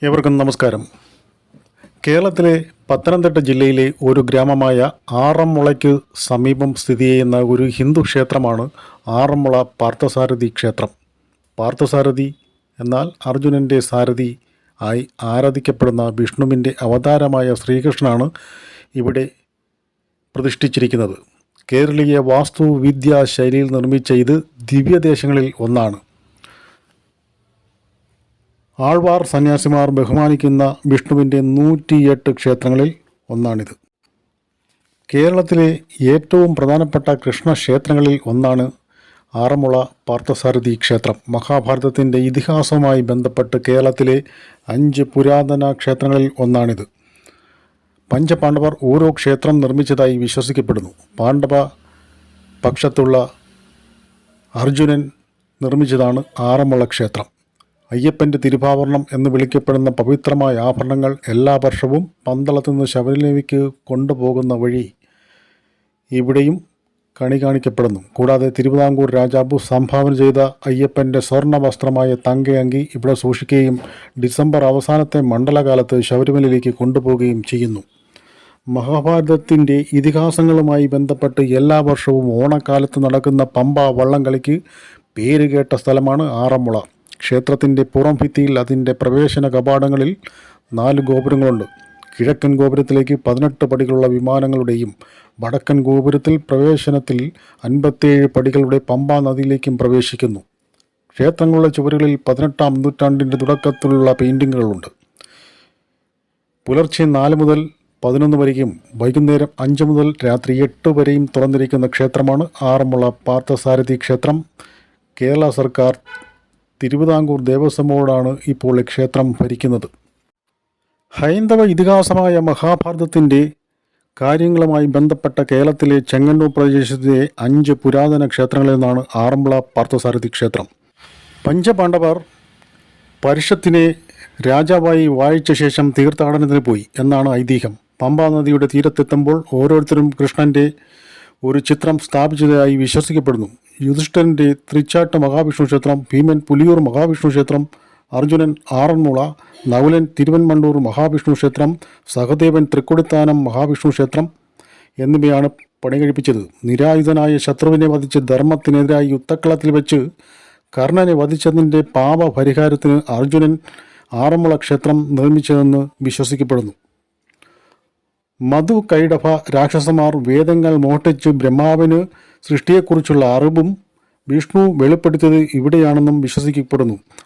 ഏവർക്കും നമസ്കാരം. കേരളത്തിലെ പത്തനംതിട്ട ജില്ലയിലെ ഒരു ഗ്രാമമായ ആറന്മുളയ്ക്ക് സമീപം സ്ഥിതി ചെയ്യുന്ന ഒരു ഹിന്ദു ക്ഷേത്രമാണ് ആറന്മുള പാർത്ഥസാരഥി ക്ഷേത്രം. പാർത്ഥസാരഥി എന്നാൽ അർജുനൻ്റെ സാരഥി ആയി ആരാധിക്കപ്പെടുന്ന വിഷ്ണുവിൻ്റെ അവതാരമായ ശ്രീകൃഷ്ണനാണ് ഇവിടെ പ്രതിഷ്ഠിച്ചിരിക്കുന്നത്. കേരളീയ വാസ്തുവിദ്യാ ശൈലിയിൽ നിർമ്മിച്ച ഇത് ദിവ്യദേശങ്ങളിൽ ഒന്നാണ്. ആൾവാർ സന്യാസിമാർ ബഹുമാനിക്കുന്ന വിഷ്ണുവിൻ്റെ 108 ക്ഷേത്രങ്ങളിൽ ഒന്നാണിത്. കേരളത്തിലെ ഏറ്റവും പ്രധാനപ്പെട്ട കൃഷ്ണക്ഷേത്രങ്ങളിൽ ഒന്നാണ് ആറന്മുള പാർത്ഥസാരഥി ക്ഷേത്രം. മഹാഭാരതത്തിൻ്റെ ഇതിഹാസവുമായി ബന്ധപ്പെട്ട് കേരളത്തിലെ 5 പുരാതന ക്ഷേത്രങ്ങളിൽ ഒന്നാണിത്. പഞ്ചപാണ്ഡവർ ഓരോ ക്ഷേത്രം നിർമ്മിച്ചതായി വിശ്വസിക്കപ്പെടുന്നു. പാണ്ഡവ പക്ഷത്തുള്ള അർജുനൻ നിർമ്മിച്ചതാണ് ആറന്മുള ക്ഷേത്രം. അയ്യപ്പൻ്റെ തിരുവാഭരണം എന്ന് വിളിക്കപ്പെടുന്ന പവിത്രമായ ആഭരണങ്ങൾ എല്ലാ വർഷവും പന്തളത്തു നിന്ന് ശബരിമലയ്ക്ക് കൊണ്ടുപോകുന്ന വഴി ഇവിടെയും കണി കാണിക്കപ്പെടുന്നു. കൂടാതെ തിരുവിതാംകൂർ രാജാവ് സംഭാവന ചെയ്ത അയ്യപ്പൻ്റെ സ്വർണ്ണ വസ്ത്രമായ തങ്കയങ്കി ഇവിടെ സൂക്ഷിക്കുകയും ഡിസംബർ അവസാനത്തെ മണ്ഡലകാലത്ത് ശബരിമലയിലേക്ക് കൊണ്ടുപോവുകയും ചെയ്യുന്നു. മഹാഭാരതത്തിൻ്റെ ഇതിഹാസങ്ങളുമായി ബന്ധപ്പെട്ട് എല്ലാ വർഷവും ഓണക്കാലത്ത് നടക്കുന്ന പമ്പ വള്ളംകളിക്ക് പേരുകേട്ട സ്ഥലമാണ് ആറന്മുള. ക്ഷേത്രത്തിൻ്റെ പുറം ഭിത്തിയിൽ അതിൻ്റെ പ്രവേശന കവാടങ്ങളിൽ 4 ഗോപുരങ്ങളുണ്ട്. കിഴക്കൻ ഗോപുരത്തിലേക്ക് 18 പടികളുള്ള വിമാനങ്ങളുടെയും വടക്കൻ ഗോപുരത്തിൽ പ്രവേശനത്തിൽ 57 പടികളുടെ പമ്പാ നദിയിലേക്കും പ്രവേശിക്കുന്നു. ക്ഷേത്രങ്ങളുടെ ചുവരുകളിൽ 18-ാം നൂറ്റാണ്ടിൻ്റെ തുടക്കത്തിലുള്ള പെയിൻറ്റിങ്ങുകളുണ്ട്. പുലർച്ചെ 4 മുതൽ 11 വരെയും വൈകുന്നേരം 5 മുതൽ രാത്രി 8 വരെയും തുറന്നിരിക്കുന്ന ക്ഷേത്രമാണ് ആറന്മുള പാർത്ഥസാരഥി ക്ഷേത്രം. കേരള സർക്കാർ തിരുവിതാംകൂർ ദേവസ്വം ബോർഡാണ് ഇപ്പോൾ ക്ഷേത്രം ഭരിക്കുന്നത്. ഹൈന്ദവ ഇതിഹാസമായ മഹാഭാരതത്തിൻ്റെ കാര്യങ്ങളുമായി ബന്ധപ്പെട്ട കേരളത്തിലെ ചെങ്ങന്നൂർ പ്രദേശത്തെ 5 പുരാതന ക്ഷേത്രങ്ങളിൽ നിന്നാണ് ആറന്മുള പാർത്ഥസാരഥി ക്ഷേത്രം. പഞ്ചപാണ്ഡവർ പരുഷത്തിനെ രാജാവായി വാഴിച്ച ശേഷം തീർത്ഥാടനത്തിന് പോയി എന്നാണ് ഐതിഹ്യം. പമ്പാ നദിയുടെ തീരത്തെത്തുമ്പോൾ ഓരോരുത്തരും കൃഷ്ണൻ്റെ ഒരു ചിത്രം സ്ഥാപിച്ചതായി വിശ്വസിക്കപ്പെടുന്നു. യുധിഷ്ഠിരൻ്റെ തൃച്ചാട്ട് മഹാവിഷ്ണു ക്ഷേത്രം, ഭീമൻ പുലിയൂർ മഹാവിഷ്ണു ക്ഷേത്രം, അർജുനൻ ആറന്മുള, നകുലൻ തിരുവൻമണ്ടൂർ മഹാവിഷ്ണു ക്ഷേത്രം, സഹദേവൻ തൃക്കൊടിത്താനം മഹാവിഷ്ണു ക്ഷേത്രം എന്നിവയാണ് പണികഴിപ്പിച്ചത്. നിരായുധനായ ശത്രുവിനെ വധിച്ച് ധർമ്മത്തിനെതിരായി യുദ്ധക്കളത്തിൽ വെച്ച് കർണനെ വധിച്ചതിൻ്റെ പാപപരിഹാരത്തിന് അർജുനൻ ആറന്മുള ക്ഷേത്രം നിർമ്മിച്ചതെന്ന് വിശ്വസിക്കപ്പെടുന്നു. മധു കൈടഭ രാക്ഷസന്മാർ വേദങ്ങൾ മോഷ്ടിച്ച് ബ്രഹ്മാവിന് സൃഷ്ടിയെക്കുറിച്ചുള്ള അറിവും വിഷ്ണു വെളിപ്പെടുത്തിയത് ഇവിടെയാണെന്നും വിശ്വസിക്കപ്പെടുന്നു.